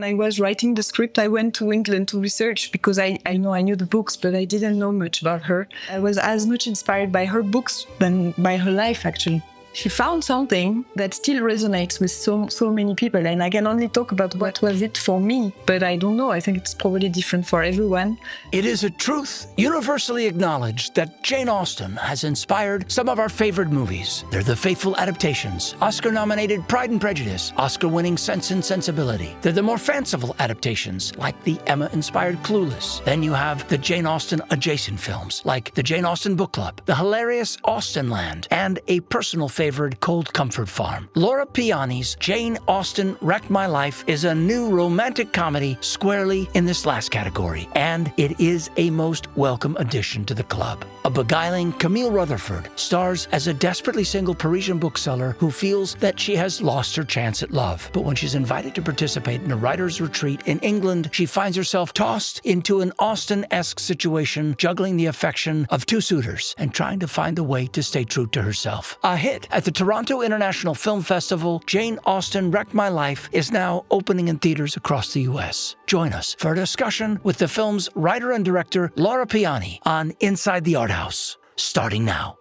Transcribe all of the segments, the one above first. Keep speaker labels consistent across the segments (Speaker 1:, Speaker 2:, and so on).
Speaker 1: When I was writing the script, I went to England to research because I knew the books, but I didn't know much about her. I was as much inspired by her books than by her life, actually. She found something that still resonates with so many people, and I can only talk about what was it for me, but I don't know. I think it's probably different for everyone.
Speaker 2: It is a truth universally acknowledged that Jane Austen has inspired some of our favorite movies. They're the faithful adaptations, Oscar-nominated Pride and Prejudice, Oscar-winning Sense and Sensibility. They're the more fanciful adaptations, like the Emma-inspired Clueless. Then you have the Jane Austen-adjacent films, like the Jane Austen Book Club, the hilarious Austenland, and a personal favorite, Cold Comfort Farm. Laura Piani's Jane Austen Wrecked My Life is a new romantic comedy squarely in this last category, and it is a most welcome addition to the club. A beguiling Camille Rutherford stars as a desperately single Parisian bookseller who feels that she has lost her chance at love. But when she's invited to participate in a writer's retreat in England, she finds herself tossed into an Austen-esque situation, juggling the affection of two suitors and trying to find a way to stay true to herself. A hit at the Toronto International Film Festival, Jane Austen Wrecked My Life is now opening in theaters across the U.S. Join us for a discussion with the film's writer and director, Laura Piani, on Inside the Arthouse, starting now.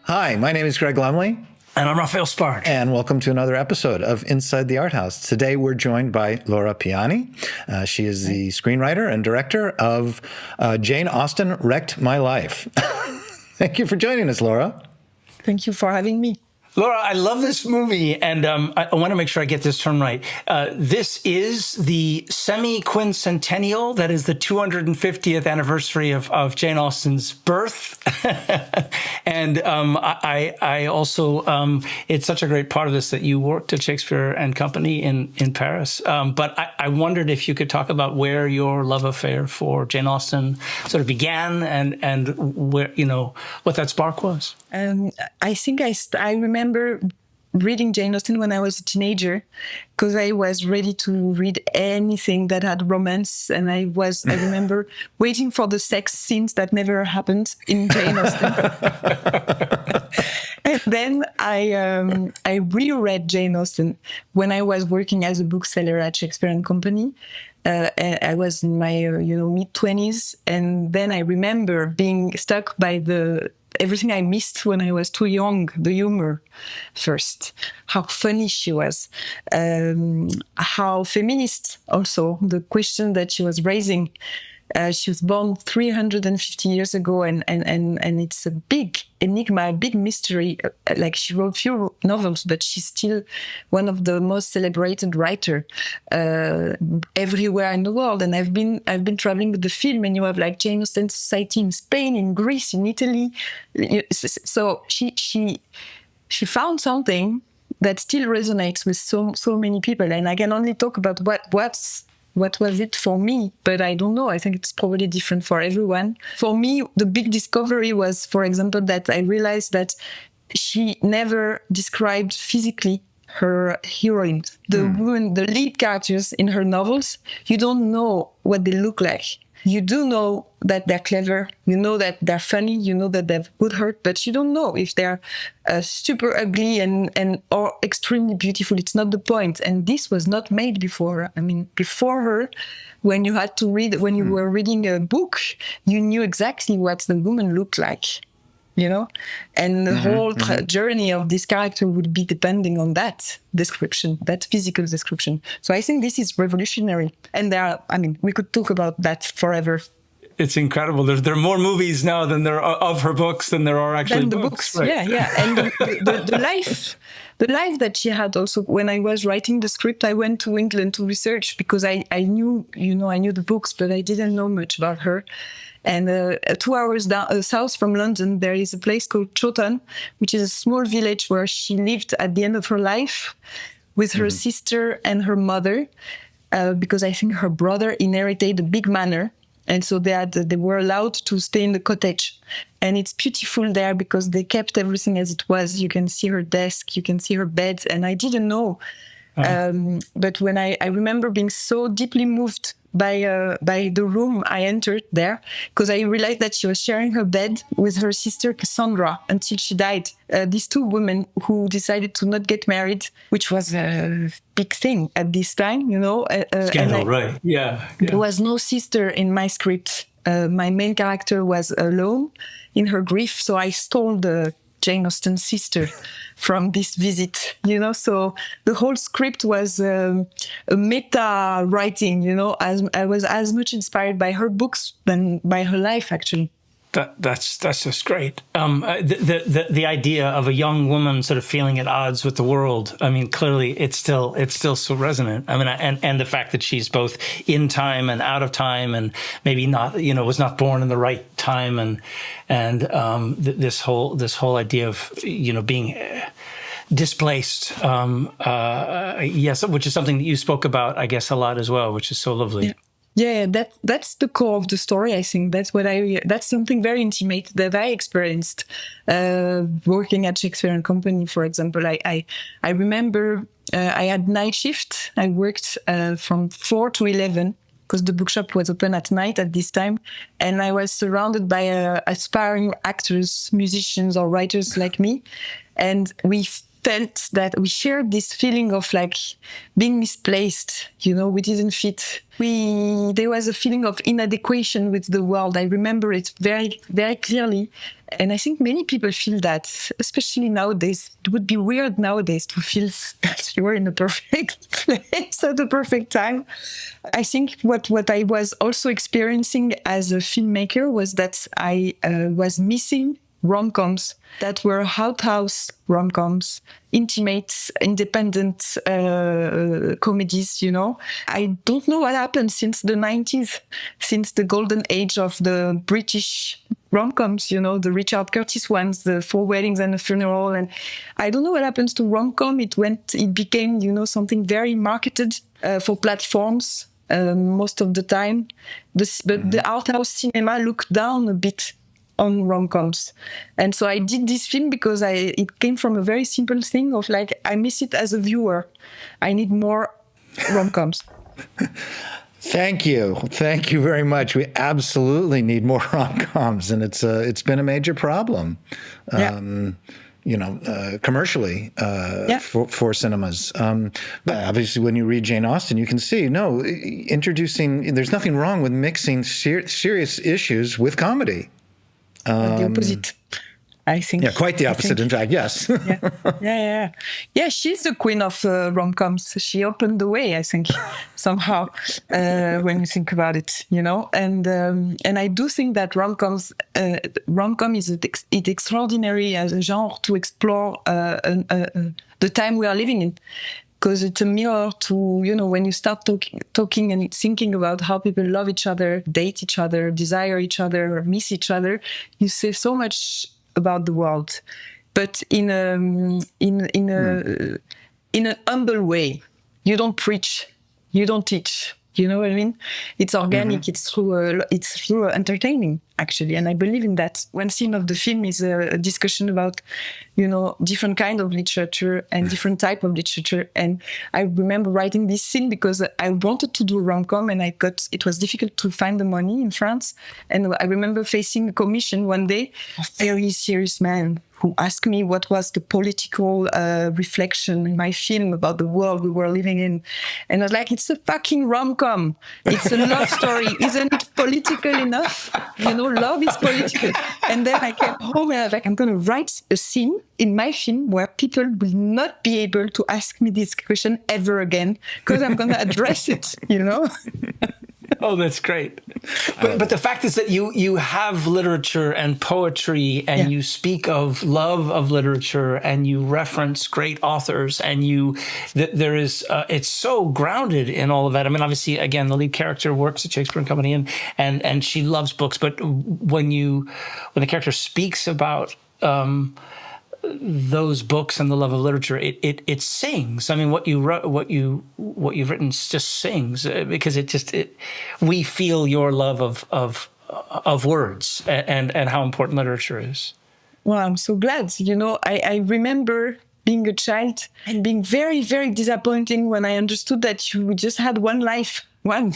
Speaker 3: Hi, my name is Greg Lumley.
Speaker 2: And I'm Raphael Spark.
Speaker 3: And welcome to another episode of Inside the Arthouse. Today we're joined by Laura Piani. She is the screenwriter and director of Jane Austen Wrecked My Life. Thank you for joining us, Laura.
Speaker 1: Thank you for having me.
Speaker 2: Laura, I love this movie, and I want to make sure I get this term right. This is the semi-quincentennial, that is the 250th anniversary of Jane Austen's birth. And I also, it's such a great part of this that you worked at Shakespeare and Company in Paris. But I wondered if you could talk about where your love affair for Jane Austen sort of began and where, what that spark was.
Speaker 1: I think I remember reading Jane Austen when I was a teenager because I was ready to read anything that had romance, and I remember waiting for the sex scenes that never happened in Jane Austen. And then I reread Jane Austen when I was working as a bookseller at Shakespeare and Company. I was in my mid-20s, and then I remember being struck by everything I missed when I was too young, the humor first, how funny she was, how feminist also, the question that she was raising. She was born 350 years ago, and it's a big enigma, a big mystery. Like, she wrote few novels, but she's still one of the most celebrated writers everywhere in the world. And I've been traveling with the film, and you have like Jane Austen Society in Spain, in Greece, in Italy. So she found something that still resonates with so many people, and I can only talk about what was it for me? But I don't know. I think it's probably different for everyone. For me, the big discovery was, for example, that I realized that she never described physically her heroines. The women, the lead characters in her novels, you don't know what they look like. You do know that they're clever, you know that they're funny, you know that they've good heart, but you don't know if they're super ugly and or extremely beautiful. It's not the point. And this was not made before. I mean, before her, when you were reading a book, you knew exactly what the woman looked like. And the whole journey of this character would be depending on that description, that physical description. So I think this is revolutionary. And we could talk about that forever.
Speaker 2: It's incredible. There are more movies now than there are of her books than there are actually books. Right?
Speaker 1: Yeah. And the life that she had also. When I was writing the script, I went to England to research because I knew the books, but I didn't know much about her. And 2 hours south from London, there is a place called Chawton, which is a small village where she lived at the end of her life with her sister and her mother, because I think her brother inherited a big manor. And so they were allowed to stay in the cottage. And it's beautiful there because they kept everything as it was. You can see her desk, you can see her bed. And I didn't know But when I remember being so deeply moved by the room I entered there, because I realized that she was sharing her bed with her sister Cassandra until she died. These two women who decided to not get married, which was a big thing at this time,
Speaker 4: Scandal, right? Yeah.
Speaker 1: There was no sister in my script. My main character was alone in her grief, so I stole the Jane Austen's sister from this visit, so the whole script was a meta writing, as I was as much inspired by her books than by her life, actually.
Speaker 4: That's just great. The idea of a young woman sort of feeling at odds with the world. I mean, clearly it's still so resonant. I mean, and the fact that she's both in time and out of time, and maybe not, was not born in the right time, and this whole idea of being displaced. Yes, which is something that you spoke about, I guess, a lot as well, which is so lovely.
Speaker 1: Yeah. Yeah, that's the core of the story. I think that's something very intimate that I experienced working at Shakespeare and Company, for example. I remember I had night shift. I worked from 4 to 11 because the bookshop was open at night at this time, and I was surrounded by aspiring actors, musicians, or writers like me, and we felt that we shared this feeling of like being misplaced, we didn't fit. There was a feeling of inadequation with the world. I remember it very, very clearly. And I think many people feel that, especially nowadays. It would be weird nowadays to feel that you were in the perfect place at the perfect time. I think what I was also experiencing as a filmmaker was that I was missing rom-coms that were Arthouse rom-coms, intimate, independent comedies, I don't know what happened since the 90s, since the golden age of the British rom-coms, the Richard Curtis ones, the Four Weddings and a Funeral. And I don't know what happens to rom-com. It became, something very marketed for platforms most of the time. But the Arthouse cinema looked down a bit on rom-coms. And so I did this film because it came from a very simple thing of like, I miss it as a viewer. I need more rom-coms.
Speaker 3: Thank you. Thank you very much. We absolutely need more rom-coms, and it's been a major problem. Commercially for cinemas. But obviously, when you read Jane Austen, you can see, there's nothing wrong with mixing serious issues with comedy.
Speaker 1: The opposite, I think.
Speaker 3: Yeah, quite the opposite, in fact, yes.
Speaker 1: Yeah, she's the queen of rom-coms. She opened the way, I think, somehow, when you think about it, And I do think that rom-com is extraordinary as a genre to explore the time we are living in. Because it's a mirror to, when you start talking and thinking about how people love each other, date each other, desire each other, miss each other, you say so much about the world, but in an humble way. You don't preach, you don't teach. You know what I mean? It's organic. Mm-hmm. It's through entertaining, actually, and I believe in that. One scene of the film is a discussion about, different kind of literature and different type of literature. And I remember writing this scene because I wanted to do a rom-com, and it was difficult to find the money in France. And I remember facing a commission one day, a very serious man who asked me what was the political reflection in my film about the world we were living in. And I was like, it's a fucking rom-com. It's a love story. Isn't it political enough? Love is political. And then I came home and I was like, I'm going to write a scene in my film where people will not be able to ask me this question ever again because I'm going to address it,
Speaker 4: Oh, that's great. But the fact is that you have literature and poetry, and you speak of love of literature, and you reference great authors, and there is it's so grounded in all of that. I mean, obviously, again, the lead character works at Shakespeare and Company, and she loves books. But when the character speaks about those books and the love of literature, it sings. I mean, what you've written just sings because we feel your love of words and how important literature is.
Speaker 1: Well, I'm so glad. I remember being a child and being very, very disappointing when I understood that we just had one life, one.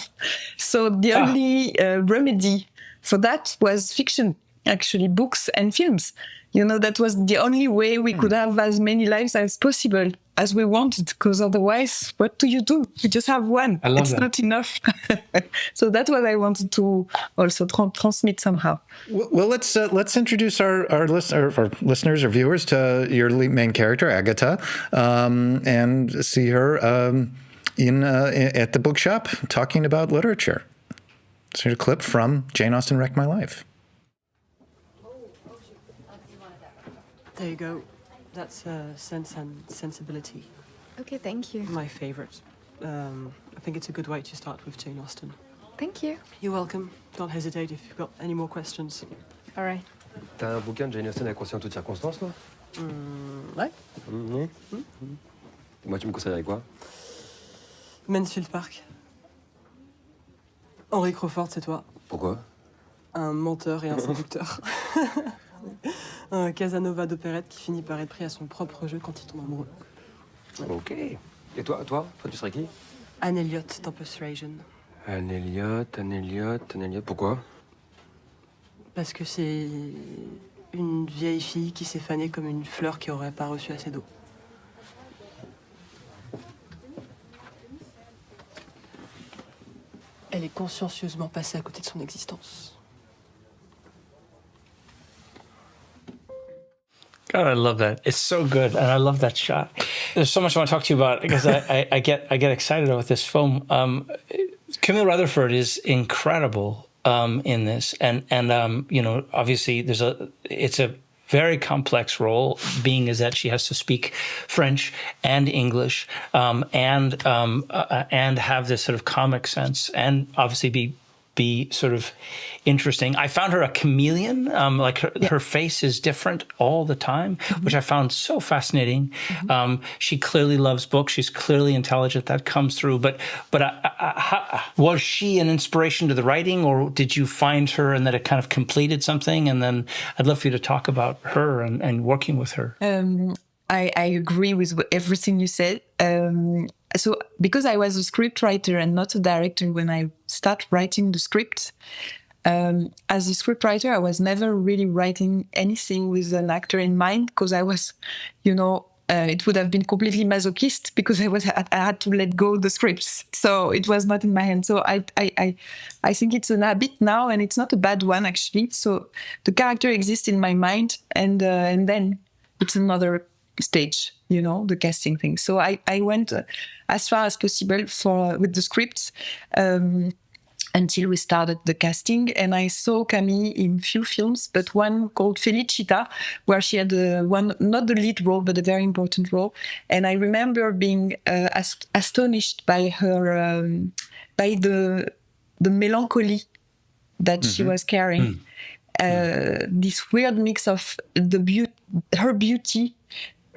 Speaker 1: So the only remedy for that was fiction, actually, books and films. That was the only way we could have as many lives as possible, as we wanted, because otherwise, what do? You just have one.
Speaker 4: I love
Speaker 1: it's
Speaker 4: that.
Speaker 1: not enough. So that's what I wanted to also transmit somehow.
Speaker 3: Well, let's introduce our listeners or viewers to your main character, Agatha, and see her at the bookshop talking about literature. So here's a clip from Jane Austen Wrecked My Life.
Speaker 5: There you go. That's Sense and Sensibility.
Speaker 6: Okay, thank you.
Speaker 5: My favorite. I think it's a good way to start with Jane Austen.
Speaker 6: Thank you.
Speaker 5: You're welcome. Don't hesitate if you've got any more questions.
Speaker 6: All right.
Speaker 7: T'as un bouquin de Jane Austen à conseiller en toutes circonstances, toi?
Speaker 5: Ouais.
Speaker 7: Moi, tu me conseillerais quoi?
Speaker 5: Mansfield Park. Henry Crawford, c'est toi.
Speaker 7: Pourquoi?
Speaker 5: Un menteur et un séducteur. Un Casanova d'opérette qui finit par être pris à son propre jeu quand il tombe amoureux.
Speaker 7: Ok. Et toi, tu serais qui?
Speaker 5: Anne Elliot, Tempest Rajon.
Speaker 7: Anne Elliot. Pourquoi?
Speaker 5: Parce que c'est une vieille fille qui s'est fanée comme une fleur qui aurait pas reçu assez d'eau. Elle est consciencieusement passée à côté de son existence.
Speaker 4: God, I love that. It's so good, and I love that shot. There's so much I want to talk to you about because I get excited about this film. Camille Rutherford is incredible in this, and obviously it's a very complex role, being as that she has to speak French and English, and have this sort of comic sense, and obviously be sort of interesting. I found her a chameleon. Her face is different all the time, which I found so fascinating. She clearly loves books. She's clearly intelligent. That comes through. But was she an inspiration to the writing, or did you find her and that it kind of completed something? And then I'd love for you to talk about her and working with her.
Speaker 1: I agree with everything you said. So because I was a script writer and not a director when I started writing the script, as a script writer, I was never really writing anything with an actor in mind, because I was, it would have been completely masochist because I had to let go the scripts. So it was not in my hand. So I think it's an habit now, and it's not a bad one, actually. So the character exists in my mind, and then it's another stage, the casting thing. So I went as far as possible with the scripts until we started the casting. And I saw Camille in few films, but one called Felicita, where she had not the lead role, but a very important role. And I remember being astonished by her, by the melancholy that she was carrying. This weird mix of her beauty,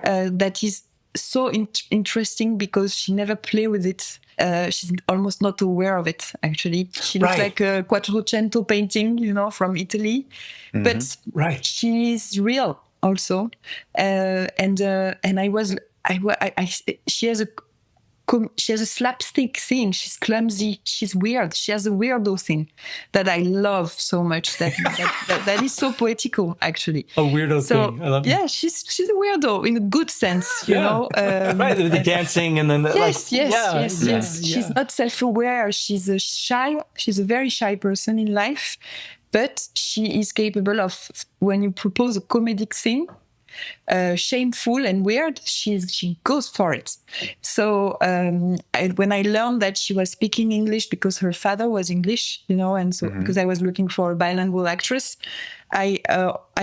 Speaker 1: that is so interesting because she never played with it. She's almost not aware of it, actually. She looks like a Quattrocento painting, from Italy. But she is real also. And she has a slapstick thing. She's clumsy. She's weird. She has a weirdo thing that I love so much. That is so poetical, actually.
Speaker 4: A weirdo thing. I love it.
Speaker 1: Yeah, she's a weirdo in a good sense, you know.
Speaker 4: Right, the dancing and then
Speaker 1: yes. She's not self-aware. She's a very shy person in life, but she is capable of, when you propose a comedic thing, shameful and weird, she goes for it. So when I learned that she was speaking English because her father was English, and so because I was looking for a bilingual actress, I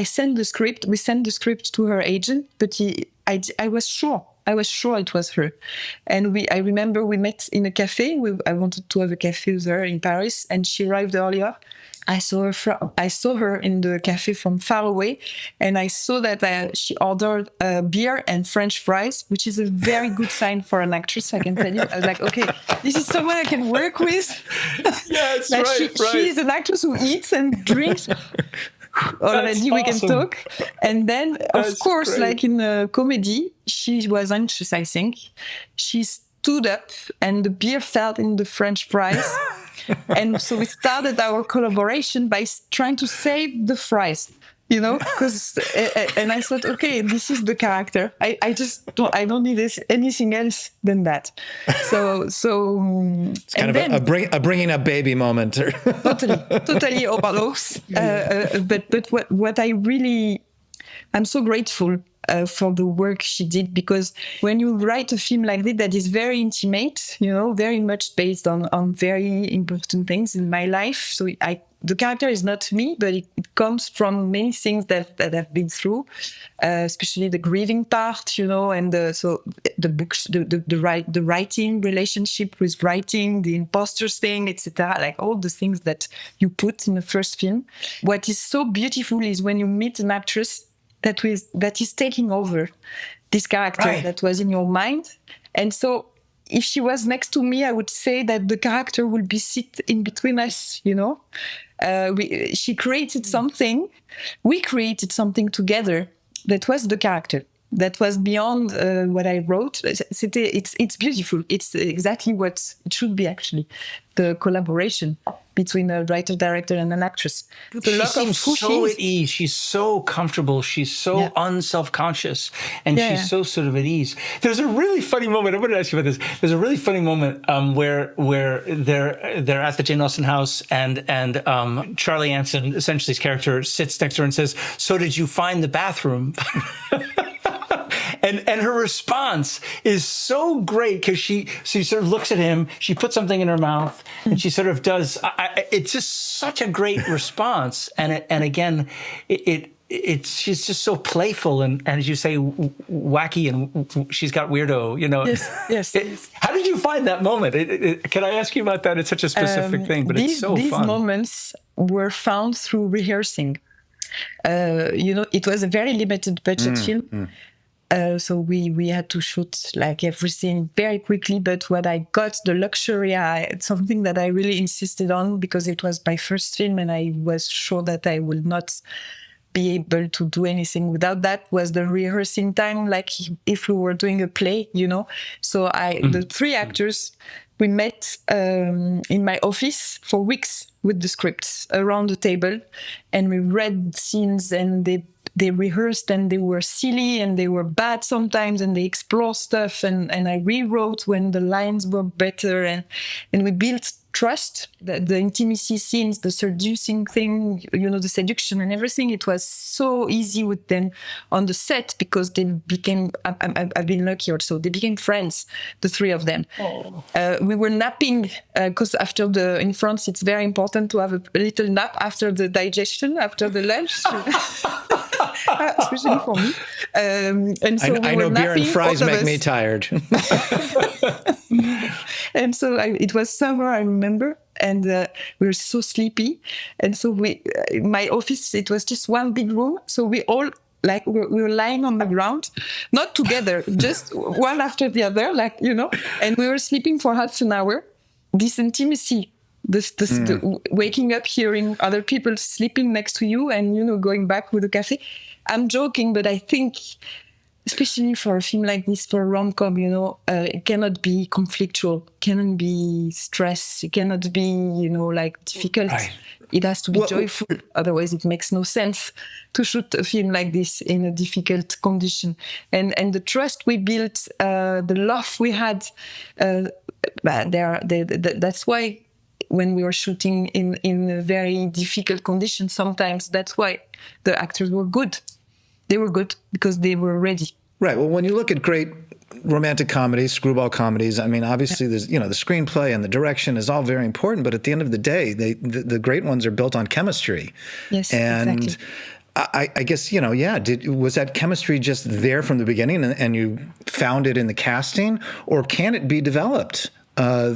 Speaker 1: sent the script. We sent the script to her agent, but I was sure it was her. And I remember we met in a cafe. I wanted to have a cafe with her in Paris, and she arrived earlier. I saw her in the cafe from far away, and I saw that she ordered beer and French fries, which is a very good sign for an actress, I can tell you. I was like, okay, this is someone I can work with.
Speaker 4: Yes,
Speaker 1: She is an actress who eats and drinks. already we can
Speaker 4: awesome.
Speaker 1: talk. And then, of
Speaker 4: That's
Speaker 1: course,
Speaker 4: great.
Speaker 1: like in a comedy, she was anxious, I think. She stood up and the beer fell in the French fries. And so we started our collaboration by trying to save the fries. You know, because and I thought, okay, this is the character. I just don't need anything else than that. So
Speaker 3: It's kind of a bringing up baby moment.
Speaker 1: totally overdose. But what I'm so grateful for the work she did, because when you write a film like this that is very intimate, you know, very much based on very important things in my life. So the character is not me, but it comes from many things that I've been through, especially the grieving part, you know, and so the books, the writing relationship with writing, the imposters thing, etc. Like all the things that you put in the first film. What is so beautiful is when you meet an actress that is taking over this character that was in your mind. And so if she was next to me, I would say that the character would be sit in between us, you know. She created something. We created something together that was the character. That was beyond what I wrote. It's beautiful. It's exactly what it should be, actually. The collaboration between a writer, director, and an actress.
Speaker 4: She seems so at ease. She's so comfortable. She's so unself-conscious, and she's so sort of at ease. There's a really funny moment. I wanted to ask you about this. There's a really funny moment where they're at the Jane Austen house, and Charlie Anson, essentially his character, sits next to her and says, "So did you find the bathroom?" And her response is so great, because she sort of looks at him, she puts something in her mouth, and she sort of does. It's just such a great response, and again, she's just so playful and as you say, wacky, and she's got weirdo, you know.
Speaker 1: Yes.
Speaker 4: How did you find that moment? Can I ask you about that? It's such a specific thing, but it's so fun.
Speaker 1: These moments were found through rehearsing. You know, it was a very limited budget film. So we had to shoot like everything very quickly. But what I got, the luxury, it's something that I really insisted on, because it was my first film and I was sure that I would not be able to do anything without that, was the rehearsing time, like if we were doing a play, you know. So the three actors, we met in my office for weeks with the scripts around the table, and we read scenes, and they rehearsed, and they were silly and they were bad sometimes, and they explored stuff, and I rewrote when the lines were better, and we built trust, the intimacy scenes, the seducing thing, you know, the seduction and everything. It was so easy with them on the set, because they became, I've been lucky also, they became friends, the three of them. We were napping, because in France, it's very important to have a little nap after the digestion, after the lunch. Especially for me. And so
Speaker 3: I know beer and fries make me tired.
Speaker 1: And so it was summer, I remember, and we were so sleepy. And so my office, it was just one big room. So we all, like, we were lying on the ground, not together, just one after the other, like, you know, and we were sleeping for half an hour. This intimacy, the waking up, hearing other people sleeping next to you, and, you know, going back with a cafe. I'm joking, but I think, especially for a film like this, for a rom-com, you know, it cannot be conflictual, cannot be stress, it cannot be, you know, like difficult. Right. It has to be joyful. Otherwise, it makes no sense to shoot a film like this in a difficult condition. And the trust we built, the love we had, that's why when we were shooting in very difficult conditions, sometimes that's why the actors were good. They were good because they were ready.
Speaker 3: Right. Well, when you look at great romantic comedies, screwball comedies, I mean, obviously there's, you know, the screenplay and the direction is all very important, but at the end of the day, the great ones are built on chemistry.
Speaker 1: Yes,
Speaker 3: and
Speaker 1: exactly.
Speaker 3: I guess, you know, was that chemistry just there from the beginning and you found it in the casting, or can it be developed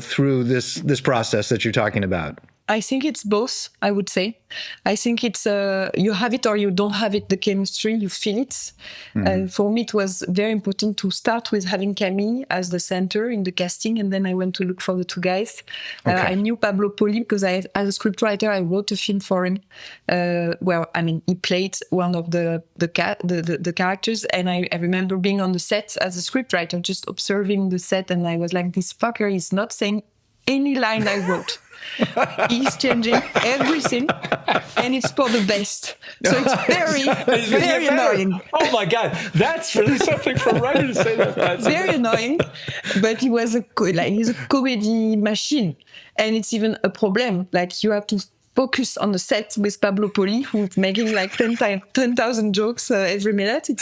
Speaker 3: through this process that you're talking about?
Speaker 1: I think it's both, I would say. I think it's you have it or you don't have it, the chemistry, you feel it. And for me, it was very important to start with having Camille as the center in the casting, and then I went to look for the two guys. I knew Pablo Poli because as a scriptwriter, I wrote a film for him where, I mean, he played one of the characters, and I remember being on the set as a scriptwriter, just observing the set, and I was like, this fucker is not saying any line I wrote. He's changing everything, and it's for the best. So it's very annoying.
Speaker 4: Oh my God, that's really something for a writer to say that. That's
Speaker 1: very annoying, but he was he's a comedy machine, and it's even a problem. Like you have to focus on the set with Pablo Poli, who's making like 10,000 jokes every minute. He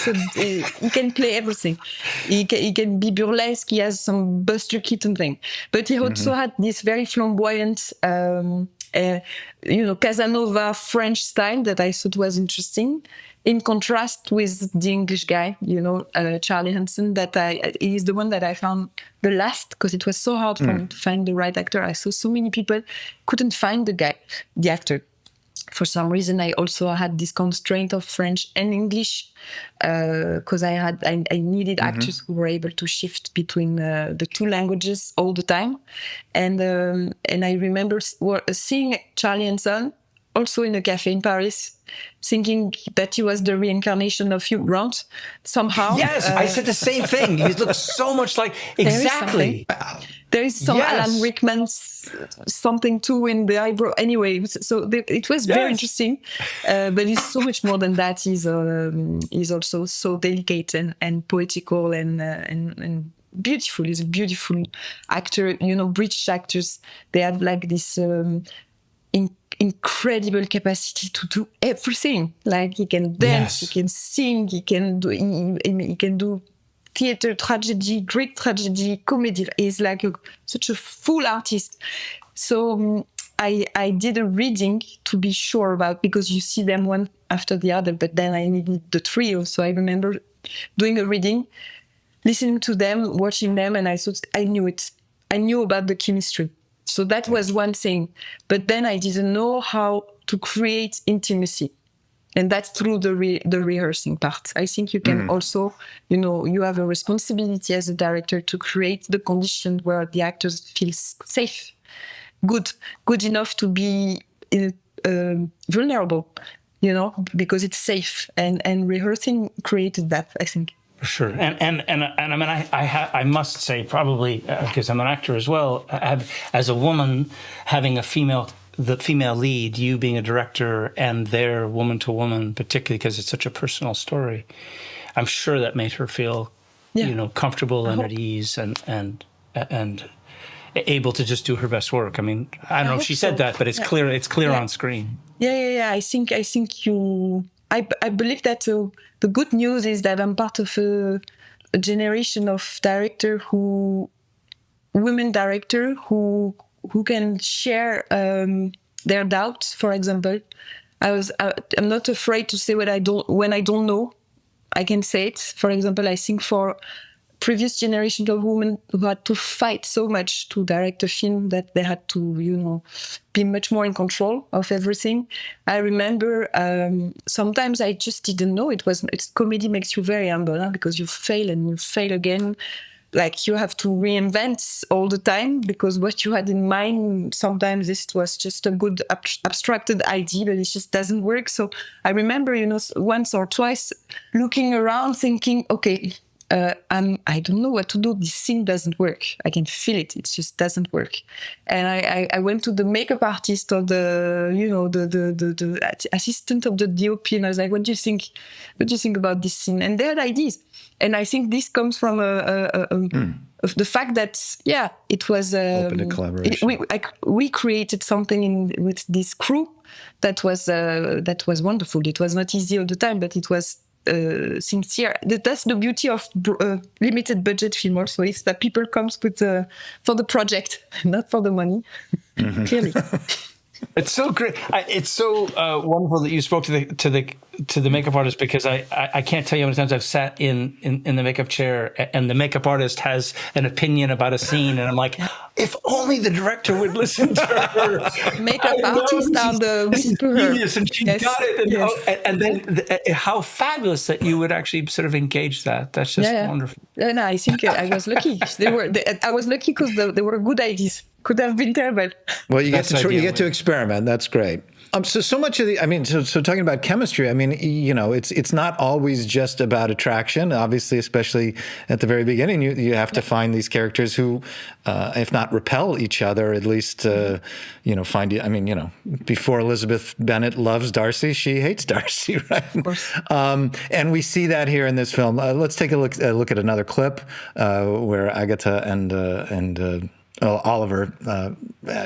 Speaker 1: can play everything. He can be burlesque. He has some Buster Keaton thing, but he also had this very flamboyant, Casanova French style that I thought was interesting. In contrast with the English guy, Charlie Hanson, he's the one that I found the last because it was so hard for me to find the right actor. I saw so many people couldn't find the actor. For some reason, I also had this constraint of French and English because I needed actors who were able to shift between the two languages all the time. And I remember seeing Charlie Hanson also in a cafe in Paris, thinking that he was the reincarnation of Hugh Grant somehow.
Speaker 4: Yes, I said the same thing. He looks so much like, exactly.
Speaker 1: There is some Alan Rickman's something too in the eyebrow. Anyway, so it was very interesting, but he's so much more than that. He's also so delicate and poetical and beautiful. He's a beautiful actor. British actors, they have like this incredible capacity to do everything. Like he can dance, he can sing, he can do theater, tragedy, Greek tragedy, comedy. He's like such a full artist. So I did a reading to be sure about, because you see them one after the other, but then I needed the trio. So I remember doing a reading, listening to them, watching them, and I thought I knew it. I knew about the chemistry. So that was one thing. But then I didn't know how to create intimacy. And that's through the rehearsing part. I think you can also, you have a responsibility as a director to create the condition where the actors feel safe, good enough to be vulnerable, because it's safe. And rehearsing created that, I think.
Speaker 4: For sure, and I mean, I must say, probably because I'm an actor as well, as a woman having the female lead, you being a director, and their woman to woman, particularly because it's such a personal story, I'm sure that made her feel, comfortable and at ease and able to just do her best work. I mean, I don't know if she said that, but it's clear. It's clear on screen.
Speaker 1: Yeah. I think you. I believe that the good news is that I'm part of a generation of women director who can share their doubts. For example, I'm not afraid to say when I don't know. I can say it. For example, I think for previous generation of women who had to fight so much to direct a film that they had to, be much more in control of everything. I remember sometimes I just didn't know it's comedy makes you very humble, because you fail and you fail again. Like you have to reinvent all the time because what you had in mind, sometimes this was just a good abstracted idea, but it just doesn't work. So I remember, once or twice looking around thinking, okay, I don't know what to do. This scene doesn't work. I can feel it. It just doesn't work. And I went to the makeup artist or the assistant of the DOP, and I was like, "What do you think? What do you think about this scene?" And they had ideas. And I think this comes from the fact that it was
Speaker 3: open to collaboration.
Speaker 1: We created something with this crew that was wonderful. It was not easy all the time, but it was sincere. That's the beauty of limited budget film also, is that people come with for the project, not for the money. Clearly.
Speaker 4: It's so great. It's so wonderful that you spoke to the makeup artist, because I can't tell you how many times I've sat in the makeup chair and the makeup artist has an opinion about a scene, and I'm like, if only the director would listen to her.
Speaker 1: Makeup artist and the whisperer.
Speaker 4: Genius, and she
Speaker 1: Yes,
Speaker 4: got it. And,
Speaker 1: yes.
Speaker 4: and then how fabulous that you would actually sort of engage that. That's just wonderful.
Speaker 1: No, I think I was lucky. I was lucky because they were good ideas. Could have been terrible.
Speaker 3: Well, you get to experiment. That's great. So much of so talking about chemistry, I mean, it's not always just about attraction. Obviously, especially at the very beginning, you have to find these characters who, if not repel each other, at least, find you. I mean, before Elizabeth Bennet loves Darcy, she hates Darcy, right? Of course. And we see that here in this film. Let's take a look at another clip where Agatha and Oliver,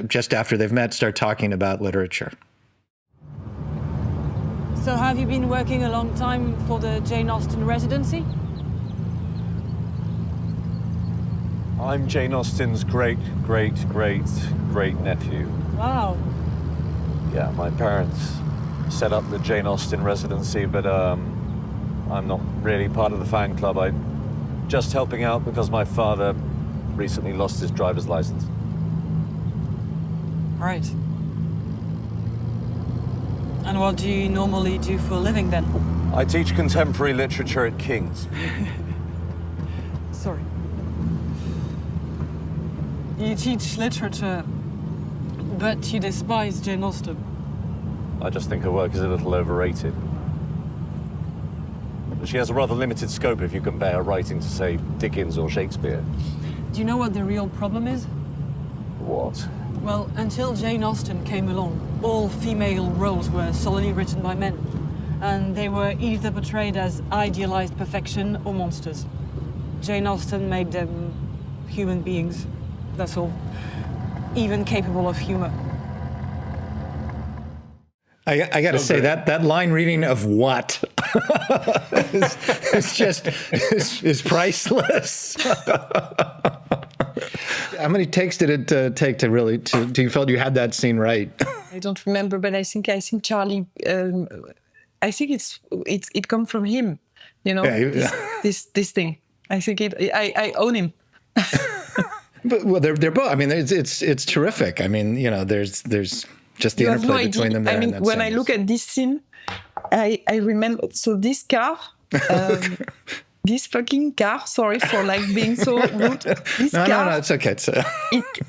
Speaker 3: just after they've met, start talking about literature.
Speaker 8: So have you been working a long time for the Jane Austen residency?
Speaker 9: I'm Jane Austen's great-great-great-great-nephew.
Speaker 8: Wow.
Speaker 9: Yeah, my parents set up the Jane Austen residency, but I'm not really part of the fan club. I'm just helping out because my father recently lost his driver's license.
Speaker 8: Right. And what do you normally do for a living then?
Speaker 9: I teach contemporary literature at King's.
Speaker 8: Sorry. You teach literature, but you despise Jane Austen.
Speaker 9: I just think her work is a little overrated. She has a rather limited scope if you compare her writing to, say, Dickens or Shakespeare.
Speaker 8: Do you know what the real problem is?
Speaker 9: What?
Speaker 8: Well, until Jane Austen came along, all female roles were solely written by men. And they were either portrayed as idealized perfection or monsters. Jane Austen made them human beings, that's all. Even capable of humor.
Speaker 3: I got to say that line reading of what is priceless. How many takes did it take to really do you felt you had that scene right?
Speaker 1: I don't remember, but I think Charlie. I think it come from him, this thing. I think I own him.
Speaker 3: But well, they're both. I mean, it's terrific. I mean, there's just the interplay between them there.
Speaker 1: I mean, when I look at this scene, I remember. So this car. This fucking car, sorry for being so rude. This car,
Speaker 3: no, it's okay.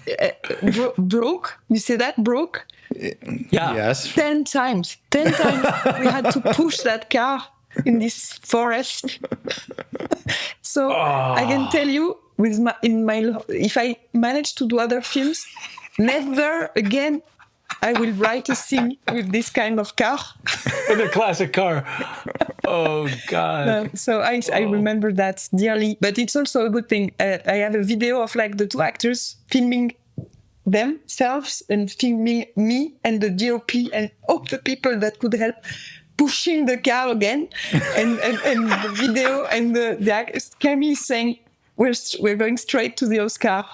Speaker 1: It broke. You say that broke?
Speaker 4: Yeah.
Speaker 3: Yes.
Speaker 1: 10 times. 10 times we had to push that car in this forest. So I can tell you, if I manage to do other films, never again I will write a scene with this kind of car.
Speaker 4: With a classic car. Oh, God.
Speaker 1: So I remember that dearly. But it's also a good thing. I have a video of the two actors filming themselves and filming me and the DOP and all the people that could help pushing the car again. and the video and the actors, Camille saying, we're going straight to the Oscar.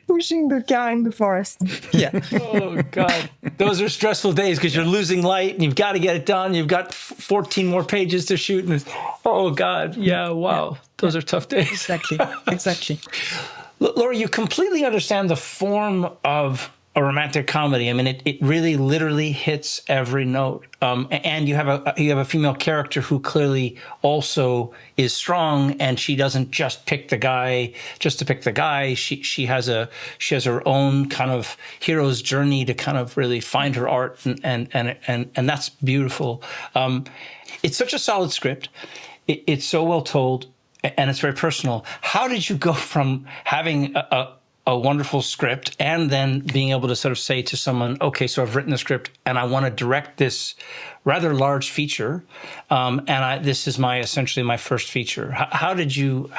Speaker 1: pushing the car in the forest. Yeah.
Speaker 4: Oh, God. Those are stressful days because you're losing light and you've got to get it done. You've got 14 more pages to shoot. And oh, God. Yeah, wow. Those are tough days.
Speaker 1: Exactly.
Speaker 4: Laura, you completely understand the form of a romantic comedy. I mean, it really literally hits every note. And you have a female character who clearly also is strong, and she doesn't just pick the guy just to pick the guy. She has her own kind of hero's journey to kind of really find her art, and that's beautiful. It's such a solid script. It's so well told, and it's very personal. How did you go from having a wonderful script and then being able to sort of say to someone, okay, so I've written a script and I want to direct this rather large feature, and this is essentially my first feature. How did you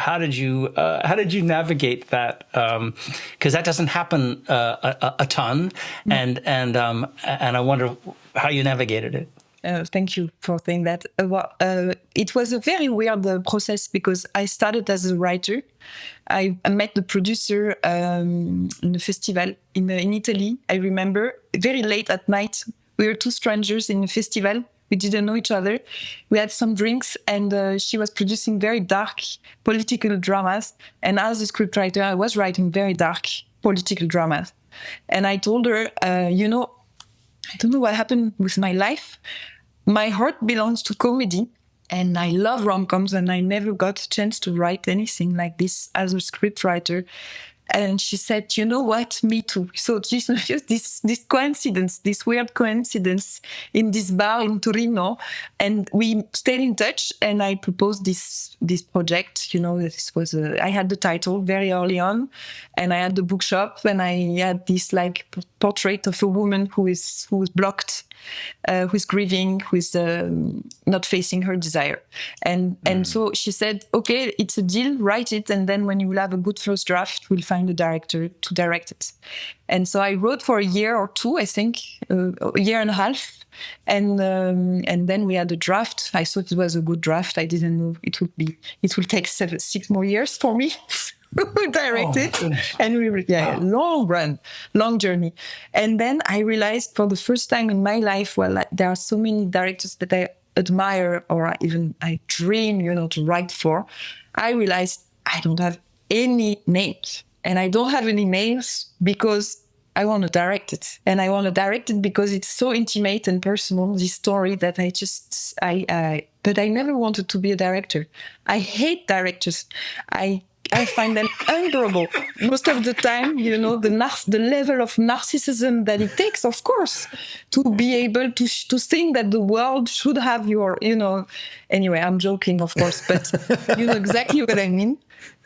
Speaker 4: navigate that? Because that doesn't happen a ton, and I wonder how you navigated it.
Speaker 1: Thank you for saying that. It was a very weird process because I started as a writer. I met the producer in a festival in Italy. I remember very late at night. We were two strangers in a festival We didn't know each other. We had some drinks, and she was producing very dark political dramas. And as a scriptwriter, I was writing very dark political dramas. And I told her, I don't know what happened with my life. My heart belongs to comedy, and I love rom-coms, and I never got a chance to write anything like this as a scriptwriter. And she said, you know what, me too. So just this coincidence, this weird coincidence in this bar in Torino. And we stayed in touch, and I proposed this project. This was, I had the title very early on, and I had the bookshop, and I had this like portrait of a woman who is blocked, who's grieving, who's not facing her desire. And so she said, okay, it's a deal, write it. And then when you will have a good first draft, we'll find a director to direct it. And so I wrote for a year or two, I think, a year and a half. And then we had a draft. I thought it was a good draft. I didn't know it will take 6 more years for me to direct it. And long journey. And then I realized for the first time in my life, there are so many directors that I admire, or even I dream, to write for. I realized I don't have any names. And I don't have any names because I want to direct it. And I want to direct it because it's so intimate and personal, this story, that but I never wanted to be a director. I hate directors. I find them unbearable. Most of the time, the level of narcissism that it takes, of course, to be able to think that the world should have your, Anyway, I'm joking, of course, but you know exactly what I mean.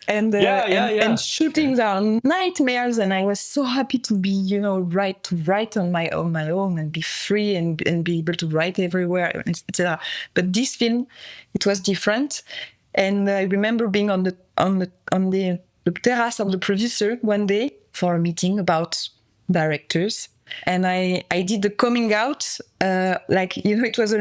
Speaker 1: And and shootings are nightmares, and I was so happy to be, write on my own and be free and be able to write everywhere, etc. But this film, it was different. And I remember being on the terrace of the producer one day for a meeting about directors. And I did the coming out, it was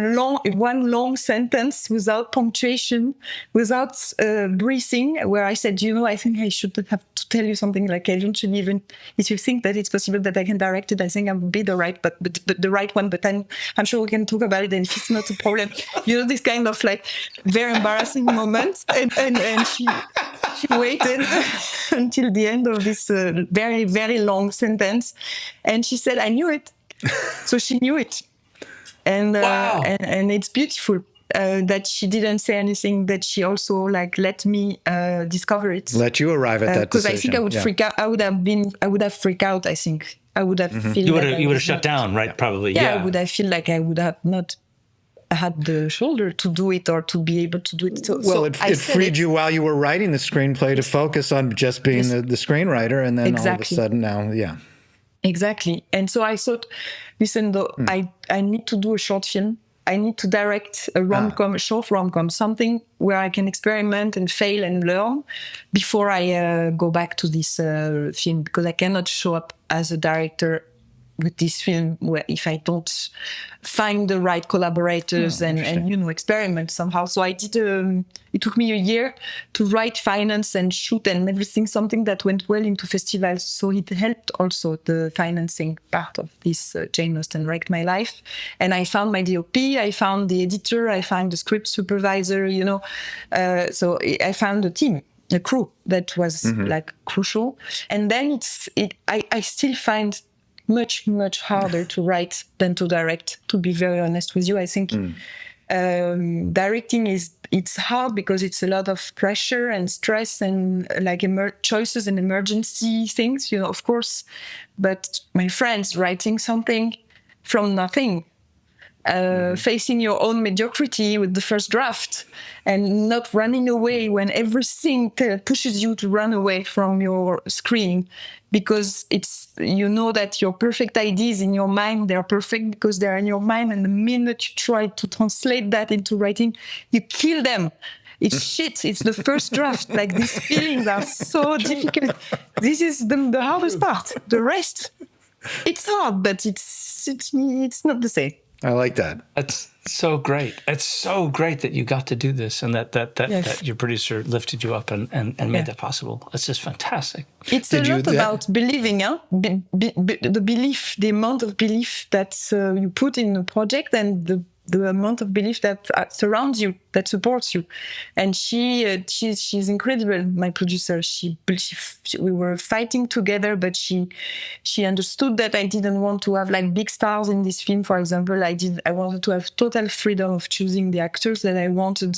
Speaker 1: one long sentence without punctuation, without breathing, where I said, I think I should have to tell you something like, eventually, even if you think that it's possible that I can direct it, I think I would be the right, but the right one. But I'm sure we can talk about it, and if it's not a problem, this kind of very embarrassing moment. And she waited until the end of this very, very long sentence. And she said, I knew it. So she knew it. And
Speaker 4: wow.
Speaker 1: and it's beautiful that she didn't say anything, that she also let me discover it.
Speaker 3: Let you arrive at that decision.
Speaker 1: Because I think I would freak out. I would have freaked out, I think. I would have feel
Speaker 4: you would have shut down, right? Probably. Yeah.
Speaker 1: I would have feel like I would have not had the shoulder to do it, or to be able to do it.
Speaker 3: It freed you while you were writing the screenplay to focus on just being the screenwriter, and then all of a sudden now,
Speaker 1: Exactly. And so I thought, listen, though, I need to do a short film. I need to direct a rom-com, a short rom-com, something where I can experiment and fail and learn before I go back to this film, because I cannot show up as a director with this film if I don't find the right collaborators and experiment somehow. So I did, it took me a year to write, finance and shoot and everything, something that went well into festivals. So it helped also the financing part of this Jane Austen Wrecked My Life. And I found my DOP, I found the editor, I found the script supervisor, so I found a team, a crew that was crucial. And then I still find much, much harder to write than to direct, to be very honest with you. I think directing it's hard because it's a lot of pressure and stress and choices and emergency things, of course. But my friends, writing something from nothing, facing your own mediocrity with the first draft, and not running away when everything pushes you to run away from your screen, because it's that your perfect ideas in your mind, they're perfect because they're in your mind, and the minute you try to translate that into writing, you kill them. It's shit. It's the first draft. These feelings are so difficult. This is the hardest part. The rest, it's hard, but it's not the same.
Speaker 3: I like that.
Speaker 4: That's so great. It's so great that you got to do this, and that your producer lifted you up and made that possible. It's just fantastic.
Speaker 1: It's a lot about believing, the belief, the amount of belief that you put in a project, and the amount of belief that surrounds you, that supports you. And she's incredible, my producer. We were fighting together, but she understood that I didn't want to have like big stars in this film. For example, I wanted to have total freedom of choosing the actors that I wanted.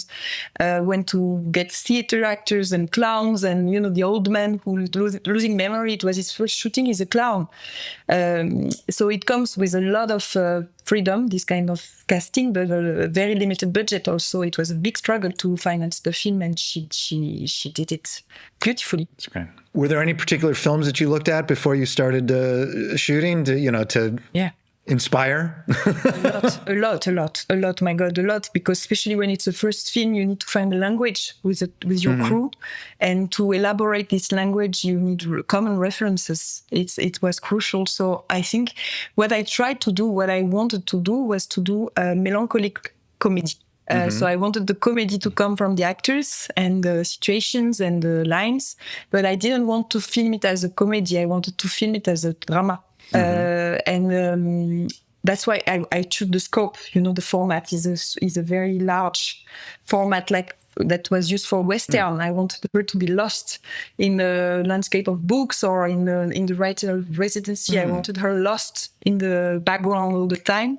Speaker 1: When to get theater actors and clowns, and the old man who losing memory. It was his first shooting. He's a clown, so it comes with a lot of freedom, this kind of casting, but a very limited budget also. It was a big struggle to finance the film, and she did it beautifully.
Speaker 3: That's great. Were there any particular films that you looked at before you started shooting to inspire?
Speaker 1: A lot, my God, a lot, because especially when it's a first film, you need to find a language with your crew, and to elaborate this language, you need common references. It was crucial. So I think what I tried to do, what I wanted to do, was to do a melancholic comedy. So I wanted the comedy to come from the actors and the situations and the lines, but I didn't want to film it as a comedy. I wanted to film it as a drama. And that's why I chose the scope. The format is a very large format, like that was used for Western. I wanted her to be lost in the landscape of books or in the writer residency. I wanted her lost in the background all the time.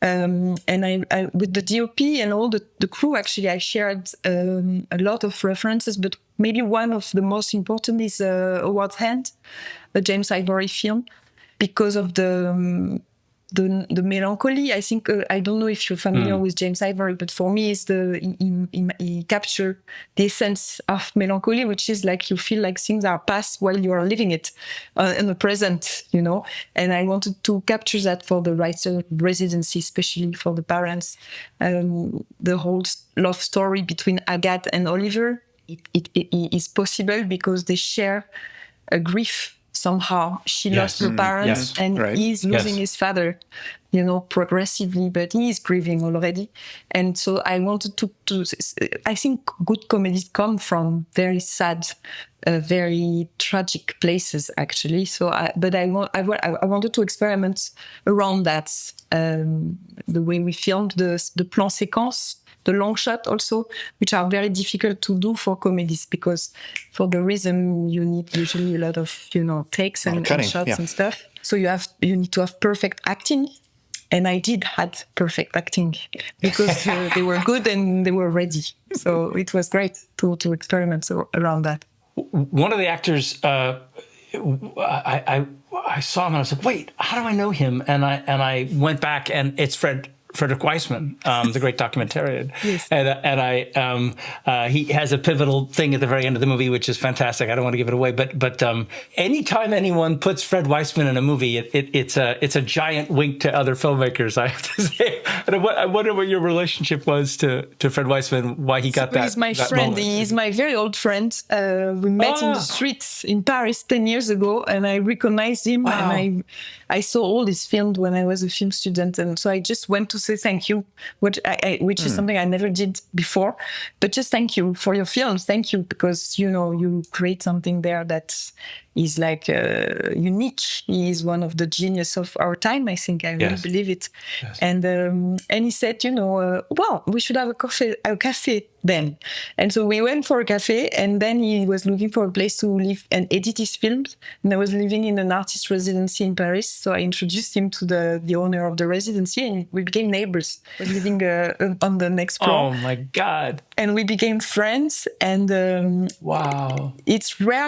Speaker 1: And I with the DOP and all the crew, actually, I shared a lot of references, but maybe one of the most important is Howard's Hand, a James Ivory film, because of the melancholy. I think I don't know if you're familiar with James Ivory, but for me, it's he captured the essence of melancholy, which is like you feel like things are past while you are living it in the present, And I wanted to capture that for the writer residency, especially for the parents. The whole love story between Agathe and Oliver, it is possible because they share a grief. Somehow she lost her parents and he's losing his father, progressively, but he is grieving already. And so I wanted to I think good comedies come from very sad, very tragic places, actually. So, I wanted to experiment around that, the way we filmed the plan séquence, the long shot also, which are very difficult to do for comedies, because for the rhythm you need usually a lot of takes and shots and stuff. So you need to have perfect acting, and I had perfect acting because they were good and they were ready. So it was great to experiment around that.
Speaker 4: One of the actors, I saw him and I was like, wait, how do I know him? And I went back, and it's Frederick Wiseman, the great documentarian. Yes. And he has a pivotal thing at the very end of the movie, which is fantastic. I don't want to give it away, but anytime anyone puts Fred Wiseman in a movie, it's a giant wink to other filmmakers, I have to say. And I wonder what your relationship was to Fred Wiseman, why he got that.
Speaker 1: He's my friend. Moment. He's my very old friend. We met in the streets in Paris 10 years ago, and I recognized him. Wow. And I saw all his films when I was a film student, and so I just went to say thank you, which is something I never did before. But just thank you for your films. Thank you, because you create something there that is like unique. He is one of the genius of our time. I think I really believe it. Yes. And he said, well, we should have a cafe then. And so we went for a cafe, and then he was looking for a place to live and edit his films. And I was living in an artist residency in Paris, so I introduced him to the owner of the residency, and we became neighbors. We were living on the next floor.
Speaker 4: Oh my God!
Speaker 1: And we became friends. And
Speaker 4: wow,
Speaker 1: it's rare,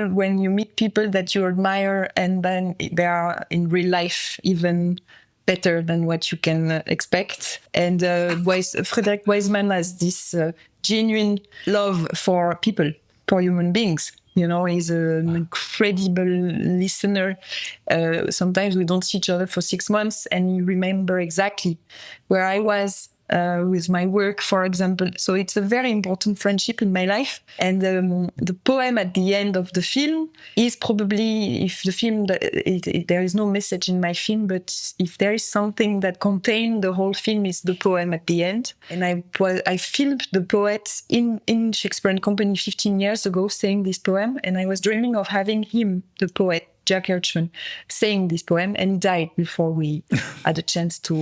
Speaker 1: when you meet people that you admire, and then they are in real life even better than what you can expect. And Frederick Wiseman has this genuine love for people, for human beings. He's an incredible listener. Sometimes we don't see each other for 6 months, and you remember exactly where I was with my work, for example. So it's a very important friendship in my life. And the poem at the end of the film is probably, if the film, there is no message in my film, but if there is something that contains the whole film, is the poem at the end. And I filmed the poet in Shakespeare and Company 15 years ago, saying this poem, and I was dreaming of having him, the poet, Jack Hirschman, saying this poem, and he died before we had a chance to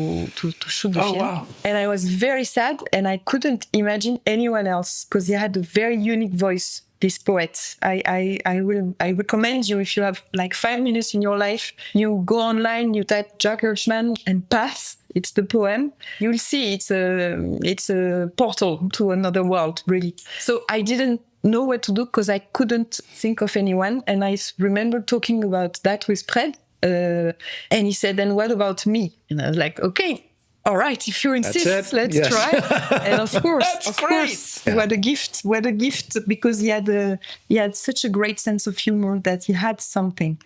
Speaker 1: shoot the film.
Speaker 4: Wow.
Speaker 1: And I was very sad, and I couldn't imagine anyone else because he had a very unique voice. This poet, I recommend you, if you have like 5 minutes in your life, you go online, you type Jack Hirschman and pass. It's the poem. You'll see it's a portal to another world, really. So I didn't know what to do because I couldn't think of anyone. And I remember talking about that with Fred, and he said, "And what about me?" And I was like, "Okay. All right, if you insist, let's try." And of course, what a gift, because he had such a great sense of humor that he had something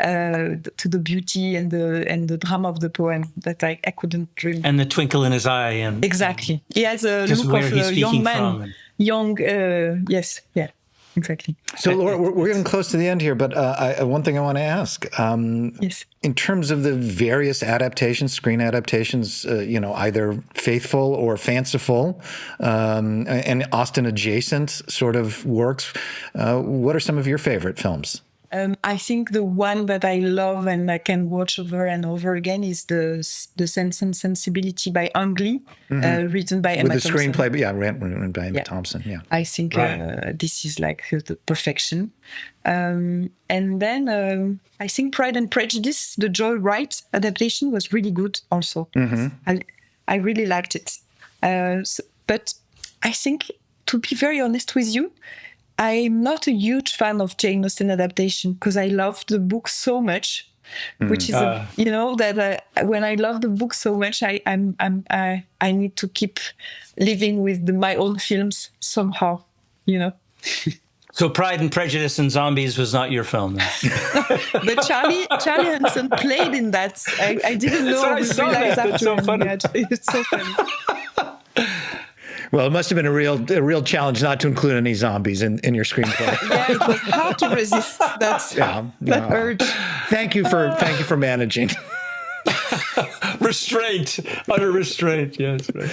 Speaker 1: to the beauty and the drama of the poem that I couldn't dream.
Speaker 4: And the twinkle in his eye. And
Speaker 1: exactly. He has a look of a young man. Yes, yeah. Exactly.
Speaker 3: So, Laura, we're getting close to the end here, but one thing I want to ask.
Speaker 1: Yes.
Speaker 3: In terms of the various adaptations, screen adaptations, either faithful or fanciful, and Austen-adjacent sort of works, what are some of your favorite films?
Speaker 1: I think the one that I love and I can watch over and over again is the Sense and Sensibility by Ang Lee, written by Emma Thompson.
Speaker 3: With the screenplay, written by Emma Thompson. Yeah,
Speaker 1: I think this is like the perfection. And then I think Pride and Prejudice, the Joy Wright adaptation, was really good also. I really liked it. But I think, to be very honest with you, I'm not a huge fan of Jane Austen adaptation because I love the book so much, which is that when I love the book so much, I need to keep living with my own films somehow,
Speaker 4: So Pride and Prejudice and Zombies was not your film, then?
Speaker 1: But Charlie Hanson played in that. I didn't know. I realized after.
Speaker 4: It's so funny.
Speaker 1: It's so funny.
Speaker 3: Well, it must have been a real challenge not to include any zombies in your screenplay.
Speaker 1: Yeah, it was hard to resist that urge.
Speaker 3: Thank you for managing.
Speaker 4: Restraint, utter restraint. Yes. Right.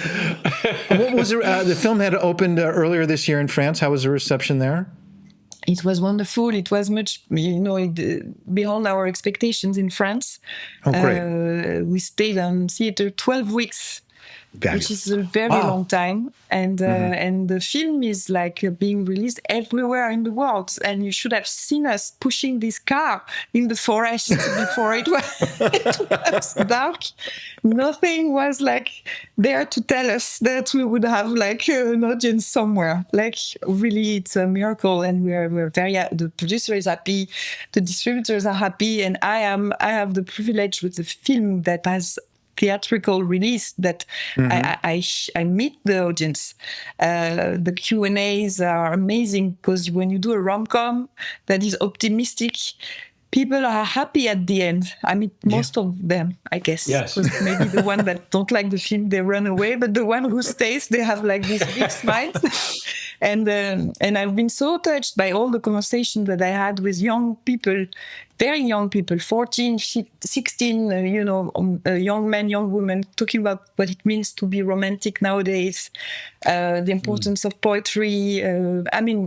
Speaker 3: What was the film had opened earlier this year in France? How was the reception there?
Speaker 1: It was wonderful. It was much, beyond our expectations in France.
Speaker 3: Oh, great.
Speaker 1: We stayed on theater 12 weeks. Which is a very long time, and the film is like being released everywhere in the world. And you should have seen us pushing this car in the forest before it was dark. Nothing was like there to tell us that we would have like an audience somewhere. Like really, it's a miracle, and we're very. The producer is happy, the distributors are happy, and I have the privilege with the film that has theatrical release that I meet the audience. The Q&As are amazing because when you do a rom-com that is optimistic, people are happy at the end. I mean, most of them, I guess.
Speaker 4: Yes.
Speaker 1: Maybe the one that don't like the film, they run away. But the one who stays, they have like these big smiles. And I've been so touched by all the conversations that I had with young people, very young people, 14, 16, young men, young women, talking about what it means to be romantic nowadays, the importance of poetry.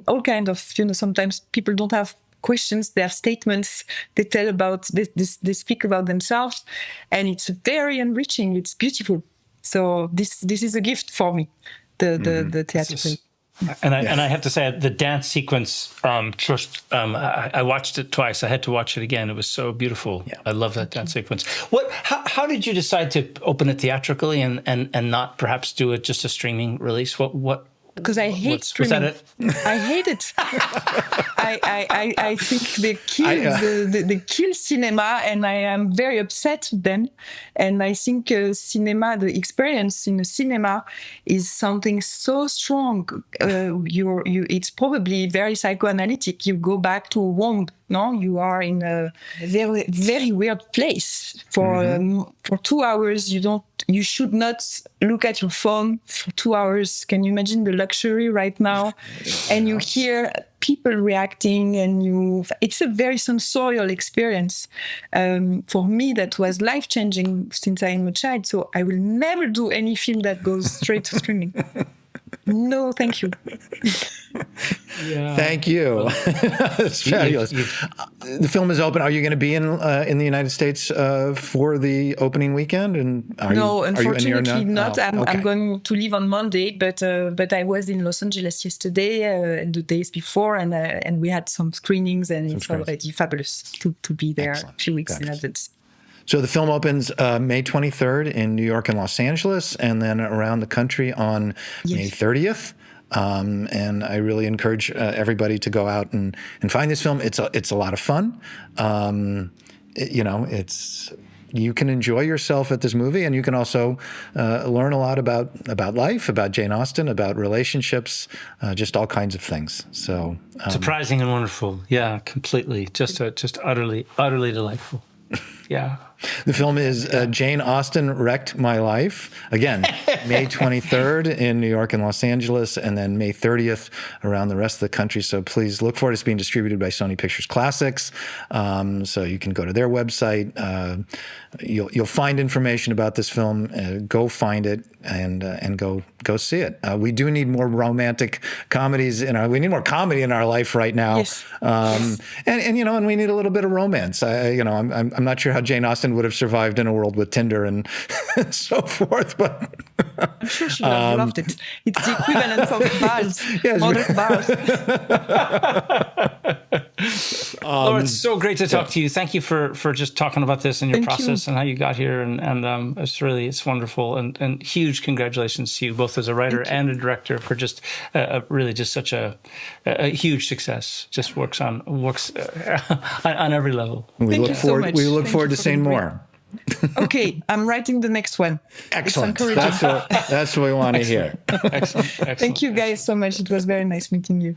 Speaker 1: All kinds of, sometimes people don't have questions, they have statements, they tell about, they speak about themselves, and it's very enriching, it's beautiful. So this is a gift for me, the theatrical.
Speaker 4: And I have to say, the dance sequence, I watched it twice. I had to watch it again. It was so beautiful. Yeah. I love that dance sequence. How did you decide to open it theatrically and not perhaps do it just a streaming release?
Speaker 1: Because I hate streaming.
Speaker 4: Was that it?
Speaker 1: I hate it. I think they kill cinema, and I am very upset with them. And I think cinema, the experience in a cinema, is something so strong. It's probably very psychoanalytic. You go back to a womb. No, you are in a very, very weird place for 2 hours. You should not look at your phone for 2 hours. Can you imagine the luxury right now? And you hear people reacting, and it's a very sensorial experience. For me, that was life-changing since I am a child. So I will never do any film that goes straight to streaming. No, thank you.
Speaker 3: Thank you. It's fabulous. The film is open. Are you going to be in the United States for the opening weekend? And
Speaker 1: unfortunately not.
Speaker 3: Oh, okay.
Speaker 1: I'm going to leave on Monday, but I was in Los Angeles yesterday and the days before, and we had some screenings, and it's already fabulous to be there.
Speaker 3: Excellent.
Speaker 1: 2 weeks in advance.
Speaker 3: So the film opens May 23rd in New York and Los Angeles, and then around the country on May 30th. And I really encourage everybody to go out and find this film. It's a lot of fun. You can enjoy yourself at this movie, and you can also learn a lot about life, about Jane Austen, about relationships, just all kinds of things. So
Speaker 4: surprising and wonderful. Yeah, completely. Just utterly delightful. Yeah.
Speaker 3: The film is Jane Austen Wrecked My Life. Again, May 23rd in New York and Los Angeles, and then May 30th around the rest of the country. So please look for it. It's being distributed by Sony Pictures Classics. So you can go to their website. You'll find information about this film. Go find it and go see it. We do need more romantic comedies we need more comedy in our life right now.
Speaker 1: Yes.
Speaker 3: And we need a little bit of romance. I'm not sure how Jane Austen would have survived in a world with Tinder and so forth, but
Speaker 1: I'm sure she loved it. It's the equivalent of bars, modern bars.
Speaker 4: Laura, it's so great to talk to you. Thank you for just talking about this and your process and how you got here, and it's wonderful, and huge congratulations to you both as a writer and a director for just really just such a huge success. Just works on every level.
Speaker 3: We look forward to seeing more.
Speaker 1: Okay, I'm writing the next one.
Speaker 3: Excellent. That's what we want to hear.
Speaker 4: Excellent.
Speaker 1: Thank you guys so much. It was very nice meeting you.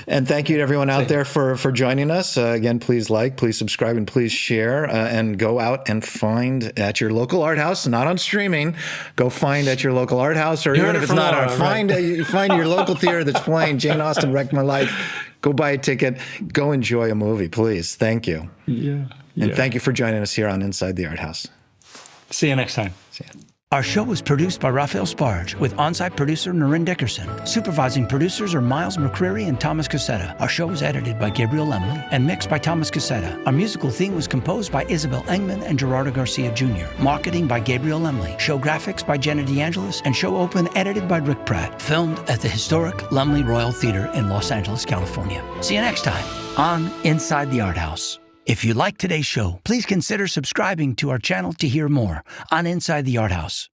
Speaker 3: And thank you to everyone out there for joining us. Again, please please subscribe, and please share, and go out and find at your local art house, not on streaming. Go find at your local art house, or even if it's not art, find your local theater that's playing Jane Austen Wrecked My Life. Go buy a ticket. Go enjoy a movie, please. Thank you.
Speaker 4: Yeah.
Speaker 3: And thank you for joining us here on Inside the Art House.
Speaker 4: See you next time.
Speaker 3: See you.
Speaker 2: Our show was produced by Raphael Sparge with on-site producer Noreen Dickerson. Supervising producers are Miles McCreary and Thomas Cassetta. Our show was edited by Gabriel Lemley and mixed by Thomas Cassetta. Our musical theme was composed by Isabel Engman and Gerardo Garcia Jr. Marketing by Gabriel Lemley. Show graphics by Jenna DeAngelis, and show open edited by Rick Pratt. Filmed at the historic Lumley Royal Theater in Los Angeles, California. See you next time on Inside the Art House. If you like today's show, please consider subscribing to our channel to hear more on Inside the Art House.